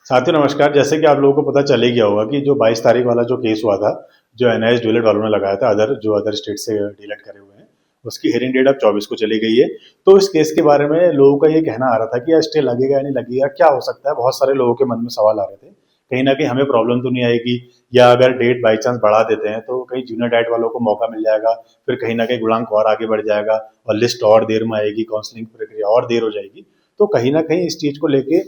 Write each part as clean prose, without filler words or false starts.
साथियों नमस्कार। जैसे कि आप लोगों को पता चल ही गया होगा कि जो 22 तारीख वाला जो केस हुआ था, जो एनआईएस डीएलएड वालों ने लगाया था, अदर स्टेट से डीएलएड करे हुए हैं, उसकी हियरिंग डेट अब 24 को चली गई है। तो इस केस के बारे में लोगों का ये कहना आ रहा था कि यार स्टे लगेगा या नहीं लगेगा, क्या हो सकता है। बहुत सारे लोगों के मन में सवाल आ रहे थे, कहीं ना कहीं हमें प्रॉब्लम तो नहीं आएगी, या अगर डेट बाई चांस बढ़ा देते हैं तो कहीं जूनियर डाइट वालों को मौका मिल जाएगा, फिर कहीं ना कहीं गुणांक और आगे बढ़ जाएगा और लिस्ट और देर में आएगी, काउंसलिंग प्रक्रिया और देर हो जाएगी। तो कहीं ना कहीं इस चीज को लेके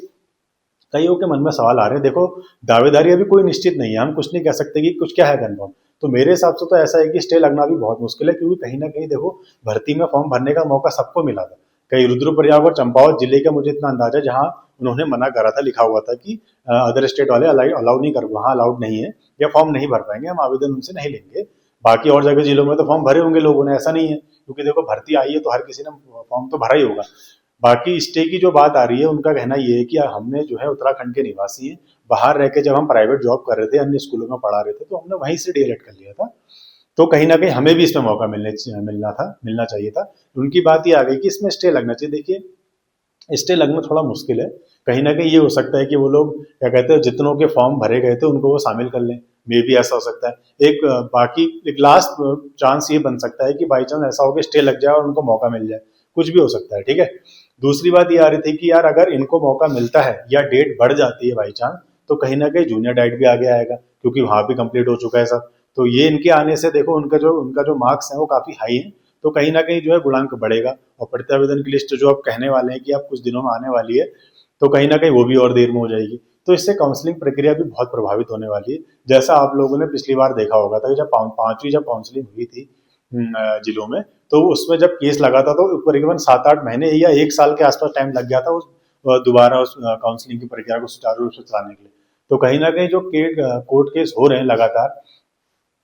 कईयों के मन में सवाल आ रहे हैं। देखो, दावेदारी अभी कोई निश्चित नहीं है, हम कुछ नहीं कह सकते कि कुछ क्या है कंफर्म। तो मेरे हिसाब से तो ऐसा है कि स्टे लगना भी बहुत मुश्किल है, क्योंकि कहीं ना कहीं देखो, भर्ती में फॉर्म भरने का मौका सबको मिला था। कहीं रुद्रप्रयाग और चंपावत जिले का मुझे इतना अंदाजा, जहाँ उन्होंने मना करा था, लिखा हुआ था कि अदर स्टेट वाले अलाउ नहीं कर, वहाँ अलाउड नहीं है, या फॉर्म नहीं भर पाएंगे, हम आवेदन उनसे नहीं लेंगे। बाकी और जगह जिलों में तो फॉर्म भरे होंगे लोगों ने, ऐसा नहीं है, क्योंकि देखो भर्ती आई है तो हर किसी ने फॉर्म तो भरा ही होगा। बाकी स्टे की जो बात आ रही है, उनका कहना ये है कि यार हमने जो है उत्तराखंड के निवासी हैं, बाहर रह के जब हम प्राइवेट जॉब कर रहे थे, अन्य स्कूलों में पढ़ा रहे थे, तो हमने वहीं से डीएलएड कर लिया था। तो कहीं ना कहीं हमें भी इसमें मौका मिलना चाहिए था। उनकी बात ये आ गई कि इसमें स्टे लगना चाहिए। देखिए, स्टे लगना थोड़ा मुश्किल है। कहीं ना कहीं ये हो सकता है कि वो लोग क्या कहते हैं, जितनों के फॉर्म भरे गए थे उनको वो शामिल कर लें। मे भी ऐसा हो सकता है। बाकी एक लास्ट चांस ये बन सकता है कि बाई चांस ऐसा हो कि स्टे लग जाए और उनको मौका मिल जाए, कुछ भी हो सकता है। ठीक है। दूसरी बात ये आ रही थी कि यार अगर इनको मौका मिलता है या डेट बढ़ जाती है बाई चांस, तो कहीं ना कहीं जूनियर डाइट भी आगे आएगा, क्योंकि वहां भी कंप्लीट हो चुका है सब। तो ये इनके आने से देखो, उनका जो मार्क्स है वो काफी हाई है, तो कहीं ना कहीं जो है गुणांक बढ़ेगा। और प्रत्यावेदन की लिस्ट जो आप कहने वाले हैं कि आप कुछ दिनों में आने वाली है, तो कहीं ना कहीं वो भी और देर में हो जाएगी। तो इससे काउंसलिंग प्रक्रिया भी बहुत प्रभावित होने वाली है। जैसा आप लोगों ने पिछली बार देखा होगा था कि जब पांचवी जब काउंसलिंग हुई थी जिलों में, तो उसमें जब केस लगा था तो करीबन 7-8 महीने या 1 साल के आसपास टाइम लग गया था उस दोबारा उस काउंसलिंग की प्रक्रिया को सुचारू रूप से चलाने के लिए। तो कहीं ना कहीं जो कोर्ट केस हो रहे हैं लगातार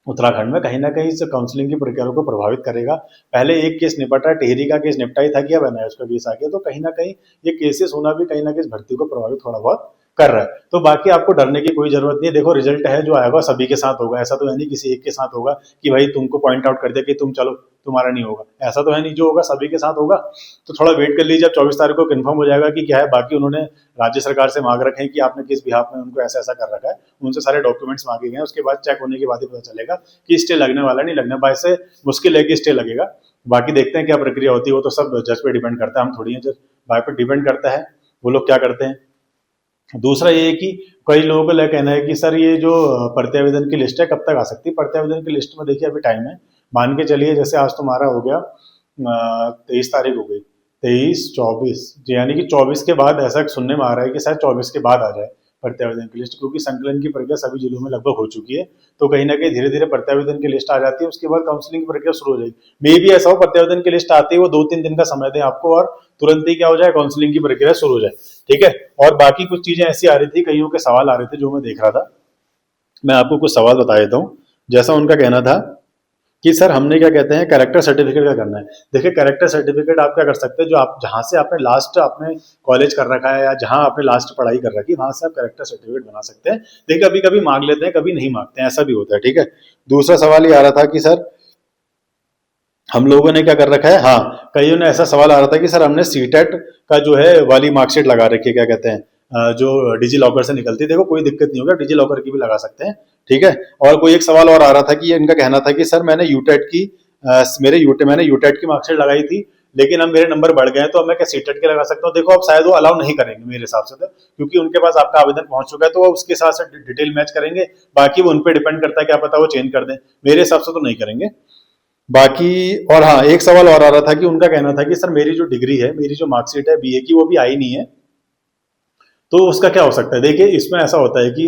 उत्तराखंड में, कहीं ना कहीं इस काउंसलिंग की प्रक्रिया को प्रभावित करेगा। पहले एक केस निपटा, टिहरी का केस निपटा ही था कि अब एनआईएस का केस आ गया, तो कहीं ना कहीं ये केसेस होना भी कहीं ना कहीं इस भर्ती को प्रभावित थोड़ा बहुत कर रहा है। तो बाकी आपको डरने की कोई जरूरत नहीं है। देखो, रिजल्ट है जो आएगा सभी के साथ होगा, ऐसा तो है नहीं किसी एक के साथ होगा कि भाई तुमको पॉइंट आउट कर दिया कि तुम चलो तुम्हारा नहीं होगा, ऐसा तो है नहीं। जो होगा सभी के साथ होगा। तो थोड़ा वेट कर लीजिए, अब 24 तारीख को कंफर्म हो जाएगा कि क्या है। बाकी उन्होंने राज्य सरकार से मांग रखे हैं कि आपने किस बिहाफ में उनको ऐसा ऐसा कर रखा है, उनसे सारे डॉक्यूमेंट्स मांगे गए हैं। उसके बाद चेक होने के बाद ही पता चलेगा कि स्टे लगने वाला नहीं लगने वाला। से मुश्किल है कि स्टे लगेगा। बाकी देखते हैं क्या प्रक्रिया होती है, वो तो सब जज पे डिपेंड करता है, हम थोड़ी है जज, भाई पे डिपेंड करता है वो लोग क्या करते हैं। दूसरा ये है कि कई लोगों का कहना है कि सर ये जो प्रत्यावेदन की लिस्ट है कब तक आ सकती है। प्रत्यावेदन की लिस्ट में देखिए अभी टाइम है। मान के चलिए जैसे आज तुम्हारा हो गया 23 तारीख हो गई, 23-24, यानी कि 24 के बाद ऐसा सुनने में आ रहा है कि शायद 24 के बाद आ जाए प्रत्यावेदन की लिस्ट, क्योंकि संकलन की प्रक्रिया सभी जिलों में लगभग हो चुकी है। तो कहीं ना कहीं धीरे धीरे प्रत्यावेदन की लिस्ट आ जाती है, उसके बाद काउंसलिंग की प्रक्रिया शुरू हो जाएगी। मे भी ऐसा हो प्रत्यावेदन की लिस्ट आती है वो 2-3 दिन का समय दें आपको, और तुरंत ही क्या हो जाए, काउंसलिंग की प्रक्रिया शुरू हो जाए। ठीक है। और बाकी कुछ चीजें ऐसी आ रही थी, कईयों के सवाल आ रहे थे जो मैं देख रहा था, मैं आपको कुछ सवाल बता देता हूँ। जैसा उनका कहना था कि सर हमने क्या कहते हैं कैरेक्टर सर्टिफिकेट का करना है। देखिए, कैरेक्टर सर्टिफिकेट आप क्या कर सकते हैं, जो आप जहां से आपने लास्ट आपने कॉलेज कर रखा है या जहां आपने लास्ट पढ़ाई कर रखी है, वहां से आप कैरेक्टर सर्टिफिकेट बना सकते हैं। देखिए, कभी कभी मांग लेते हैं, कभी नहीं मांगते हैं, ऐसा भी होता है। ठीक है। दूसरा सवाल ये आ रहा था कि सर हम लोगों ने क्या कर रखा है, हाँ, कईयों ने ऐसा सवाल आ रहा था कि सर हमने सीटेट का जो है वाली मार्कशीट लगा रखी है, क्या कहते हैं जो डिजी लॉकर से निकलती है। देखो, कोई दिक्कत नहीं होगा, डिजी लॉकर की भी लगा सकते हैं। ठीक है। और कोई एक सवाल और आ रहा था कि ये इनका कहना था कि सर मैंने यूटेट की मैंने यूटेट की मार्कशीट लगाई थी, लेकिन अब मेरे नंबर बढ़ गए हैं, तो अब मैं क्या सीटेट के लगा सकता हूँ। देखो, अब शायद वो अलाउ नहीं करेंगे मेरे हिसाब से, तो क्योंकि उनके पास आपका आवेदन पहुंच चुका है, तो वो उसके साथ से डिटेल मैच करेंगे। बाकी वो उन पर डिपेंड करता है, क्या पता वो चेंज कर दें, मेरे हिसाब से तो नहीं करेंगे। बाकी और हाँ, एक सवाल और आ रहा था कि उनका कहना था कि सर मेरी जो डिग्री है, मेरी जो मार्कशीट है बीए की, वो भी आई नहीं है, तो उसका क्या हो सकता है। देखिए, इसमें ऐसा होता है कि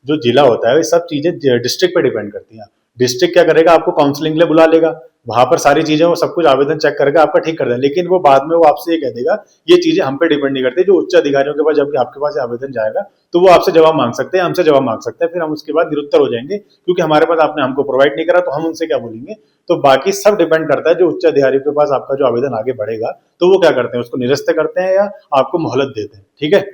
जो जिला होता है, ये सब चीजें डिस्ट्रिक्ट पे डिपेंड करती हैं। डिस्ट्रिक्ट क्या करेगा, आपको काउंसलिंग के लिए बुला लेगा, वहां पर सारी चीजें वो सब कुछ आवेदन चेक करके आपका ठीक कर देगा, लेकिन वो बाद में वो आपसे ये कह देगा ये चीजें हम पे डिपेंड नहीं करती। जो उच्च अधिकारियों के पास जब आपके पास आवेदन जाएगा, तो वो आपसे जवाब मांग सकते हैं, हमसे जवाब मांग सकते हैं, फिर हम उसके बाद निरुत्तर हो जाएंगे, क्योंकि हमारे पास आपने हमको प्रोवाइड नहीं करा, तो हम उनसे क्या बोलेंगे। तो बाकी सब डिपेंड करता है, जो उच्च अधिकारियों के पास आपका जो आवेदन आगे बढ़ेगा, तो वो क्या करते हैं, उसको निरस्त करते हैं या आपको मोहलत देते हैं। ठीक है।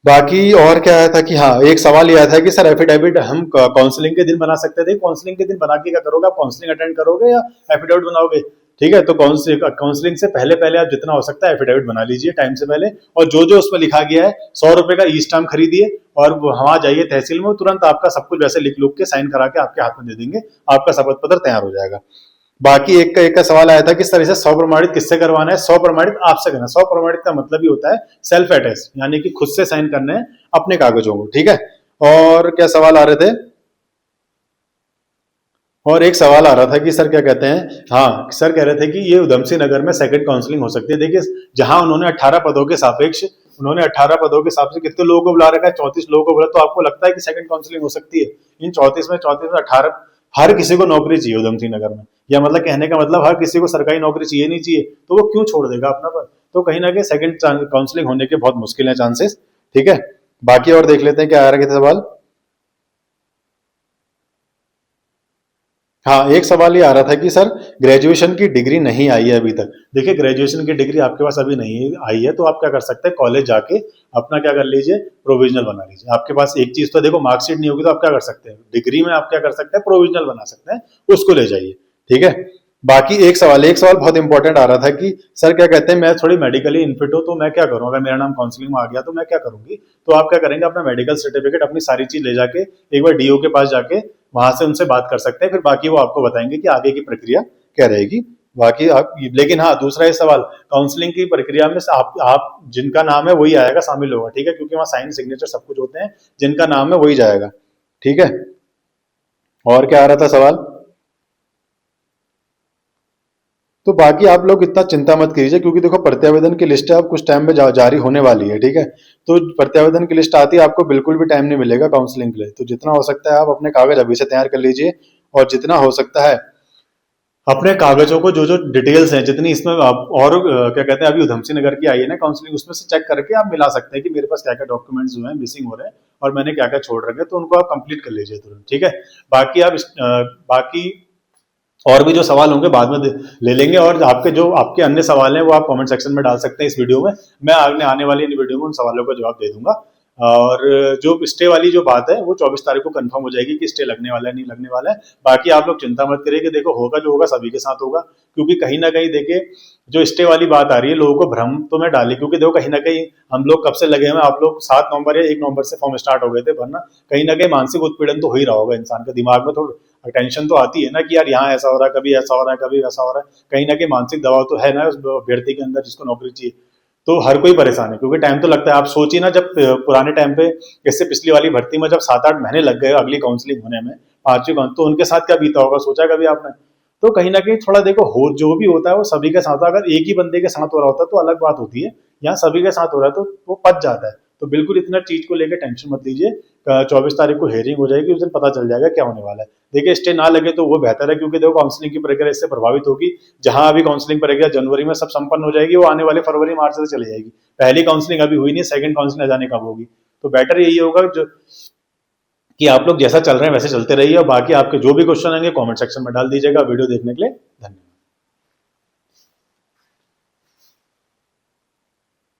बाकी और क्या आया था कि हाँ, एक सवाल ये आया था कि सर एफिडेविट हम काउंसलिंग के दिन बना सकते थे। काउंसलिंग के दिन बना के क्या करोगे, आप काउंसलिंग अटेंड करोगे या एफिडेविट बनाओगे। ठीक है, तो काउंसलिंग से पहले पहले आप जितना हो सकता है एफिडेविट बना लीजिए टाइम से पहले, और जो जो उसमें लिखा गया है 100 रुपए का ई स्टाम्प खरीदिए और वहां जाइए तहसील में, तुरंत आपका सब कुछ वैसे लिख लुक के साइन करा के आपके हाथ में दे देंगे, आपका शपथ पत्र तैयार हो जाएगा। बाकी एक का सवाल आया था किस तरह से 100 प्रमाणित किससे करवाना है। 100 प्रमाणित आपसे करना है। 100 प्रमाणित का मतलब ही होता है सेल्फ अटेस्ट, यानी कि खुद से साइन करने हैं अपने कागजों को, ठीक है। और क्या सवाल आ रहे थे, और एक सवाल आ रहा था कि सर क्या कहते हैं, हाँ सर कह रहे थे कि ये उधम सिंह नगर में सेकंड काउंसलिंग हो सकती है। देखिए जहां उन्होंने 18 पदों के सापेक्ष, उन्होंने 18 पदों के हिसाब से कितने लोगों को बुला रखा है, 34 लोगों को बुला, तो आपको लगता है कि सेकंड काउंसलिंग हो सकती है? इन 34 में 18, हर किसी को नौकरी चाहिए उधम सिंह नगर में, या मतलब कहने का मतलब हर किसी को सरकारी नौकरी चाहिए नहीं चाहिए, तो वो क्यों छोड़ देगा अपना पद? तो कहीं ना कहीं सेकंड काउंसलिंग होने के बहुत मुश्किल है चांसेस, ठीक है। बाकी और देख लेते हैं क्या आ रहे थे सवाल। हाँ, एक सवाल ये आ रहा था कि सर ग्रेजुएशन की डिग्री नहीं आई है अभी तक। देखिए ग्रेजुएशन की डिग्री आपके पास अभी नहीं आई है, तो आप क्या कर सकते हैं, कॉलेज जाके अपना क्या कर लीजिए, प्रोविजनल बना लीजिए। आपके पास एक चीज तो देखो, मार्कशीट नहीं होगी तो आप क्या कर सकते हैं, डिग्री में आप क्या कर सकते हैं, प्रोविजनल बना सकते हैं, उसको ले जाइए, ठीक है। बाकी एक सवाल बहुत इंपॉर्टेंट आ रहा था कि सर क्या कहते हैं, मैं थोड़ी मेडिकली इनफिट हूँ तो मैं क्या करूँ, अगर मेरा नाम काउंसलिंग में आ गया तो मैं क्या करूंगी। तो आप क्या करेंगे, अपना मेडिकल सर्टिफिकेट अपनी सारी चीज ले जाके एक बार डीओ के पास जाके वहां से उनसे बात कर सकते हैं, फिर बाकी वो आपको बताएंगे कि आगे की प्रक्रिया क्या रहेगी। बाकी आप, लेकिन हाँ दूसरा ये सवाल, काउंसलिंग की प्रक्रिया में आप जिनका नाम है वही आएगा, शामिल होगा, ठीक है, क्योंकि वहाँ साइन सिग्नेचर सब कुछ होते हैं, जिनका नाम है वही जाएगा, ठीक है। और क्या आ रहा था सवाल, तो बाकी आप लोग इतना चिंता मत कीजिए, क्योंकि देखो प्रत्यावेदन की लिस्ट है अब कुछ टाइम में जारी होने वाली है, ठीक है। तो प्रत्यावेदन की लिस्ट आती है, आपको बिल्कुल भी टाइम नहीं मिलेगा काउंसलिंग के लिए, तो जितना हो सकता है आप अपने कागज अभी से तैयार कर लीजिए, और जितना हो सकता है अपने कागजों को, जो जो डिटेल्स हैं जितनी इसमें आप, और क्या कहते हैं, अभी उधम सिंह नगर की आई है ना काउंसलिंग, उसमें से चेक करके आप मिला सकते हैं कि मेरे पास क्या क्या डॉक्यूमेंट्स जो है मिसिंग हो रहे हैं और मैंने क्या क्या छोड़ रखे हैं, तो उनको आप कंप्लीट कर लीजिए तुरंत, ठीक है। बाकी बाकी और भी जो सवाल होंगे बाद में ले लेंगे, और आपके जो आपके अन्य सवाल हैं वो आप कमेंट सेक्शन में डाल सकते हैं इस वीडियो में, मैं आने वाली इन वीडियो में उन सवालों का जवाब दे दूंगा। और जो स्टे वाली जो बात है वो 24 तारीख को कंफर्म हो जाएगी कि स्टे लगने वाला है नहीं लगने वाला है। बाकी आप लोग चिंता मत करिए, कि देखो होगा जो होगा सभी के साथ होगा, क्योंकि कहीं ना कहीं देखिए जो स्टे वाली बात आ रही है लोगों को भ्रम तो मैं डाली, क्योंकि देखो कहीं ना कहीं हम लोग कब से लगे हुए हैं, आप लोग 7 नवंबर या 1 नवंबर से फॉर्म स्टार्ट हो गए थे भरना, कहीं ना कहीं मानसिक उत्पीड़न तो हो ही रहा होगा इंसान के दिमाग में, थोड़ा टेंशन तो आती है ना कि यार यहाँ ऐसा हो रहा है, कभी ऐसा हो रहा है, कभी वैसा हो रहा है, कहीं ना कहीं मानसिक दबाव तो है ना उस अभ्यर्थी के अंदर जिसको नौकरी चाहिए। तो हर कोई परेशान है, क्योंकि टाइम तो लगता है। आप सोचिए ना, जब पुराने टाइम पे, इससे पिछली वाली भर्ती में जब 7-8 महीने लग गए अगली काउंसलिंग होने में, पांचवी काउंसलिंग, तो उनके साथ क्या बीता होगा, सोचा कभी आपने? तो कहीं ना कहीं थोड़ा देखो, हो जो भी होता है वो सभी के साथ होता है। अगर एक ही बंदे के साथ हो रहा होता है तो अलग बात होती है, यहाँ सभी के साथ हो रहा है तो वो पच जाता है। तो बिल्कुल इतना चीज को लेकर टेंशन मत लीजिए। 24 तारीख को हेयरिंग हो जाएगी, उस दिन पता चल जाएगा क्या होने वाला है। देखिए स्टे ना लगे तो वो बेहतर है, क्योंकि देखो काउंसलिंग की प्रक्रिया इससे प्रभावित होगी। जहां अभी काउंसलिंग प्रक्रिया जनवरी में सब संपन्न हो जाएगी, वो आने वाले फरवरी मार्च से चली जाएगी। पहली काउंसलिंग अभी हुई नहीं, सेकंड काउंसलिंग न जाने कब होगी। तो बेटर यही होगा जो कि आप लोग जैसा चल रहे हैं वैसे चलते रहिए, और बाकी आपके जो भी क्वेश्चन आएंगे कमेंट सेक्शन में डाल दीजिएगा। वीडियो देखने के लिए धन्यवाद।